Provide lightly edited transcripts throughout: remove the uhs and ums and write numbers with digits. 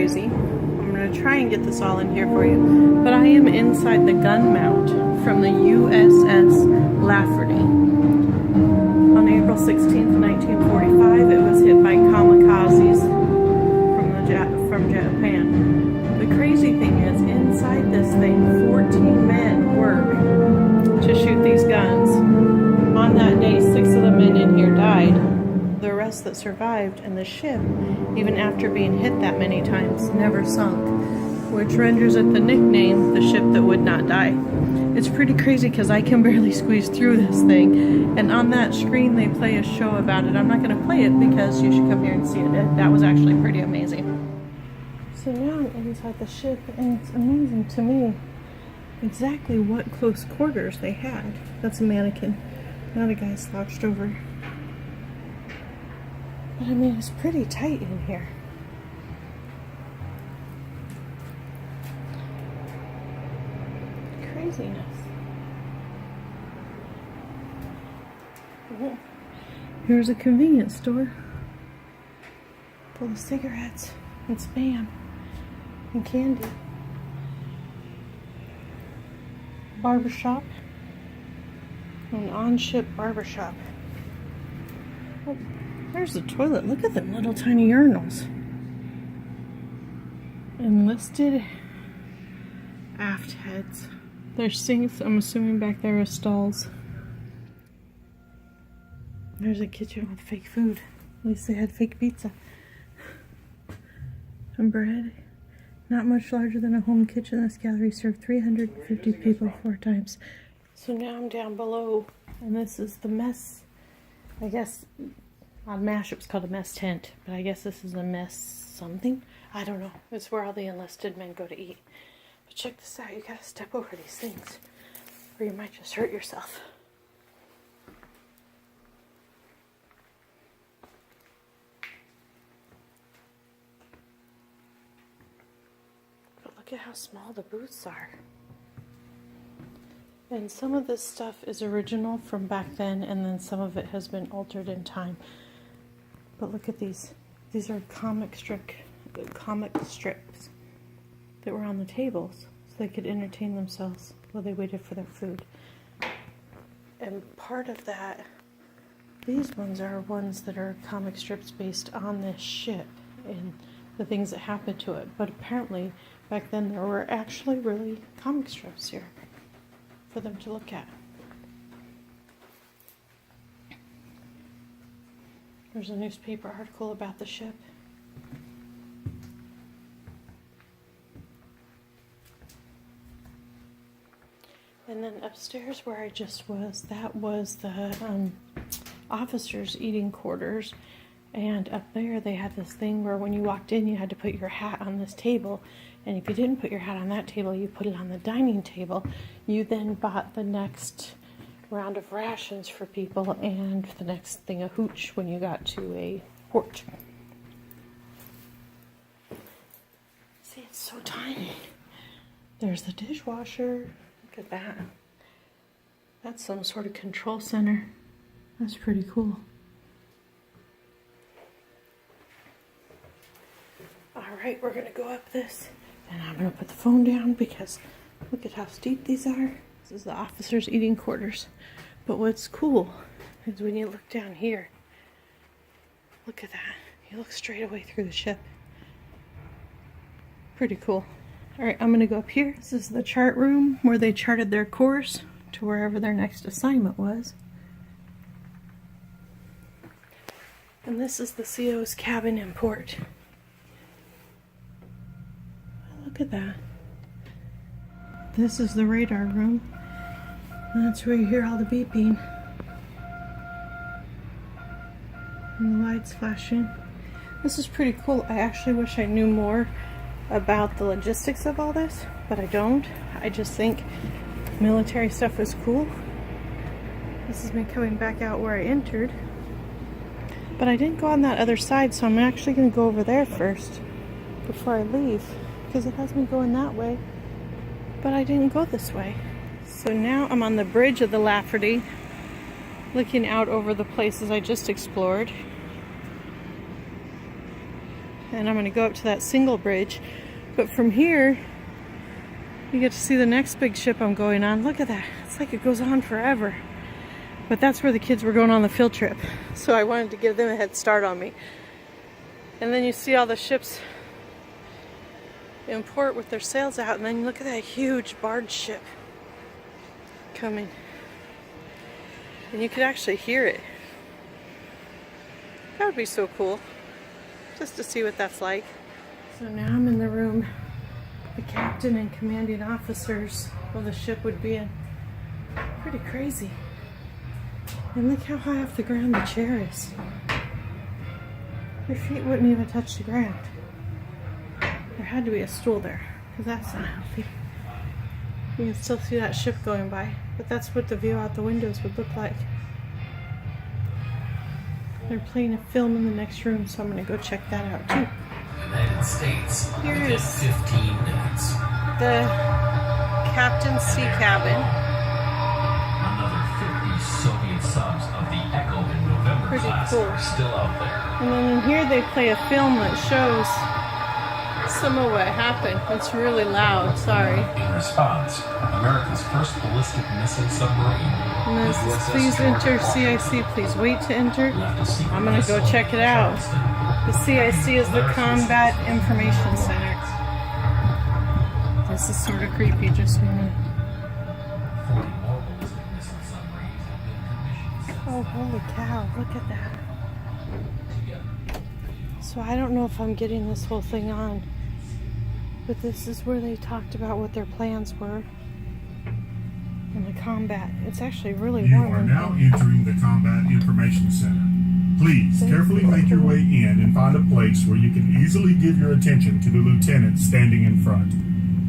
crazy. I'm going to try and get this all in here for you. But I am inside the gun mount from the USS Laffey. On April 16th, 1945, it was hit by kamikazes from Japan. The crazy thing is, inside this thing, 14 men work to shoot these guns. On that day, 6 of the men in here died. The rest that survived, and the ship, even after being hit that many times, never sunk, which renders it the nickname, the ship that would not die. It's pretty crazy because I can barely squeeze through this thing, and on that screen they play a show about it. I'm not going to play it because you should come here and see it. That was actually pretty amazing. So now I'm inside the ship, and it's amazing to me exactly what close quarters they had. That's a mannequin. Now the guy slouched over. But I mean, it's pretty tight in here. Craziness. Oh. Here's a convenience store full of cigarettes and Spam and candy. Barbershop. An on-ship barbershop. Oh, there's the toilet. Look at them little tiny urinals. Enlisted aft heads. There's sinks. I'm assuming back there are stalls. There's a kitchen with fake food. At least they had fake pizza. And bread. Not much larger than a home kitchen. This gallery served 350 people 4 times. So now I'm down below, and this is the mess. I guess on MASH it was called a mess tent, but I guess this is a mess something. I don't know. It's where all the enlisted men go to eat. But check this out. You gotta step over these things, or you might just hurt yourself. But look at how small the booths are. And some of this stuff is original from back then, and then some of it has been altered in time. But look at these. These are comic strips that were on the tables so they could entertain themselves while they waited for their food. And part of that, these ones are ones that are comic strips based on this ship and the things that happened to it. But apparently, back then there were actually really comic strips here for them to look at. There's a newspaper article about the ship. And then upstairs where I just was, that was the officers' eating quarters. And up there they had this thing where when you walked in you had to put your hat on this table. And if you didn't put your hat on that table, you put it on the dining table. You then bought the next round of rations for people and the next thing of hooch when you got to a port. See, it's so tiny. There's the dishwasher. Look at that. That's some sort of control center. That's pretty cool. Alright, we're going to go up this. And I'm going to put the phone down because look at how steep these are. This is the officers' eating quarters. But what's cool is when you look down here, look at that. You look straight away through the ship. Pretty cool. Alright, I'm going to go up here. This is the chart room where they charted their course to wherever their next assignment was. And this is the CO's cabin and port. Look at that. This is the radar room. And that's where you hear all the beeping. And the lights flashing. This is pretty cool. I actually wish I knew more about the logistics of all this, but I don't. I just think military stuff is cool. This is me coming back out where I entered. But I didn't go on that other side, so I'm actually going to go over there first before I leave. Because it has me going that way, but I didn't go this way. So now I'm on the bridge of the Laffey, looking out over the places I just explored. and I'm going to go up to that single bridge. But from here, you get to see the next big ship I'm going on. Look at that. It's like it goes on forever. But that's where the kids were going on the field trip. So I wanted to give them a head start on me. And then you see all the ships in port with their sails out, and then you look at that huge barge ship coming. And you could actually hear it. That would be so cool, just to see what that's like. So now I'm in the room the captain and commanding officers of the ship would be in. Pretty crazy. And look how high off the ground the chair is. Your feet wouldn't even touch the ground. There had to be a stool there, because that's not healthy. You can still see that ship going by, but that's what the view out the windows would look like. They're playing a film in the next room, so I'm going to go check that out too. United States. Here's 15 minutes. the captain's sea cabin. Another 50 Soviet subs of the Echo and November Pretty class cool. are still out there. And then in here they play a film that shows some of what happened. It's really loud, sorry. In response, America's first ballistic missile submarine. And this is, please enter CIC, please wait to enter. I'm gonna go check it out. The CIC is the Combat Information Center. This is sort of creepy, just so you know. 40 more ballistic missile submarines have been commissioned. Oh, holy cow, look at that. So I don't know if I'm getting this whole thing on, but this is where they talked about what their plans were in the combat. It's actually really warm. You are now entering the Combat Information Center. Please carefully make your way in and find a place where you can easily give your attention to the lieutenant standing in front.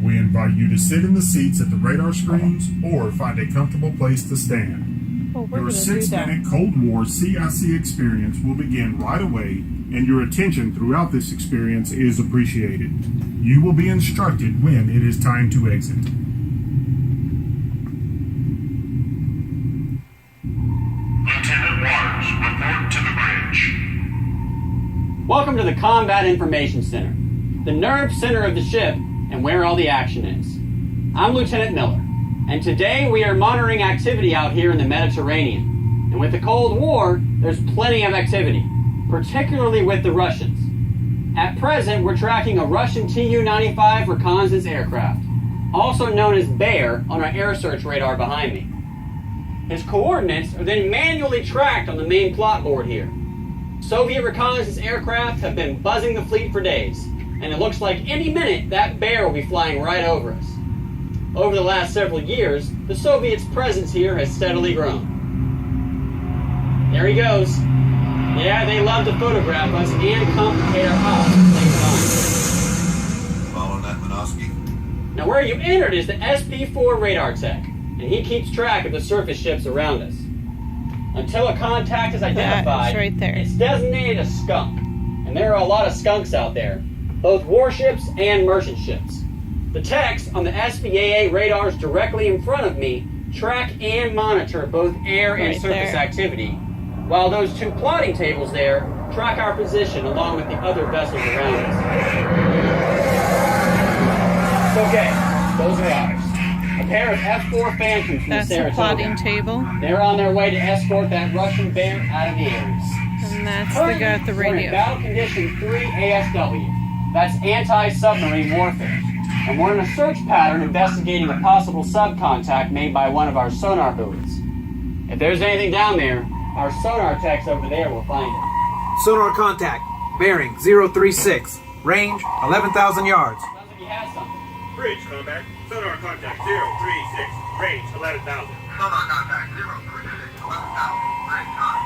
We invite you to sit in the seats at the radar screens or find a comfortable place to stand. Oh, we're Your gonna do that. 6-minute Cold War CIC experience will begin right away, and your attention throughout this experience is appreciated. You will be instructed when it is time to exit. Lieutenant Waters, report to the bridge. Welcome to the Combat Information Center, the nerve center of the ship and where all the action is. I'm Lieutenant Miller, and today we are monitoring activity out here in the Mediterranean. And with the Cold War, there's plenty of activity, particularly with the Russians. At present, we're tracking a Russian Tu-95 reconnaissance aircraft, also known as Bear, on our air search radar behind me. His coordinates are then manually tracked on the main plot board here. Soviet reconnaissance aircraft have been buzzing the fleet for days, and it looks like any minute that Bear will be flying right over us. Over the last several years, the Soviets' presence here has steadily grown. There he goes. Yeah, they love to photograph us and complicate our ops at the same time. Following that, Minosky? Now where you entered is the SP4 radar tech, and he keeps track of the surface ships around us. Until a contact is identified, right there. it's designated a skunk. And there are a lot of skunks out there, both warships and merchant ships. The techs on the SPAA radars directly in front of me track and monitor both air and Right surface there. activity, while those two plotting tables there track our position along with the other vessels around us. Okay, those are ours. A pair of F-4 phantoms from That's the the Saratoga. plotting table, They're on their way to escort that Russian Bear out of the Ares. and that's the guy at the We're in radio. Battle Condition 3 ASW. That's anti-submarine warfare. And we're in a search pattern investigating a possible sub-contact made by one of our sonar buoys. If there's anything down there, our sonar techs over there will find it. Sonar contact. Bearing 036. Range 11,000 yards. Sounds like he has something. Bridge combat. Sonar contact 036. Range 11,000. Sonar contact 036, 11,000. Range on.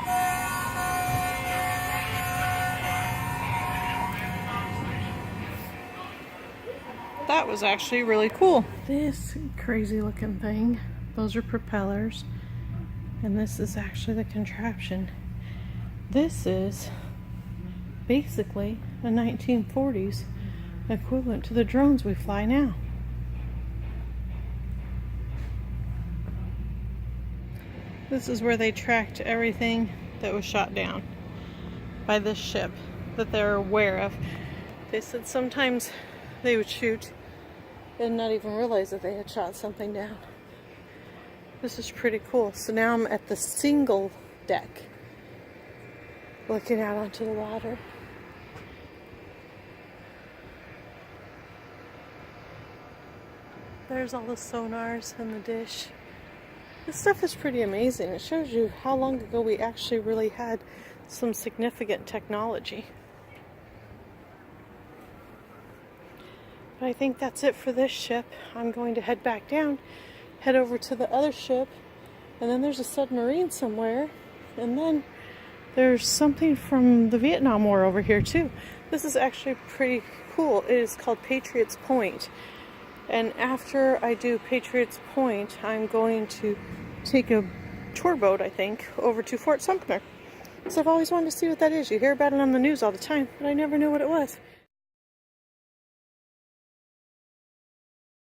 That was actually really cool. This crazy looking thing, those are propellers, and this is actually the contraption. This is basically a 1940s equivalent to the drones we fly now. This is where they tracked everything that was shot down by this ship that they're aware of. They said sometimes they would shoot and not even realize that they had shot something down. This is pretty cool. So now I'm at the single deck, looking out onto the water. There's all the sonars and the dish. This stuff is pretty amazing. It shows you how long ago we actually really had some significant technology. But I think that's it for this ship. I'm going to head back down, head over to the other ship, and then there's a submarine somewhere, and then there's something from the Vietnam War over here too. This is actually pretty cool. It is called Patriots Point. And after I do Patriots Point, I'm going to take a tour boat, I think, over to Fort Sumter. So I've always wanted to see what that is. You hear about it on the news all the time, but I never knew what it was.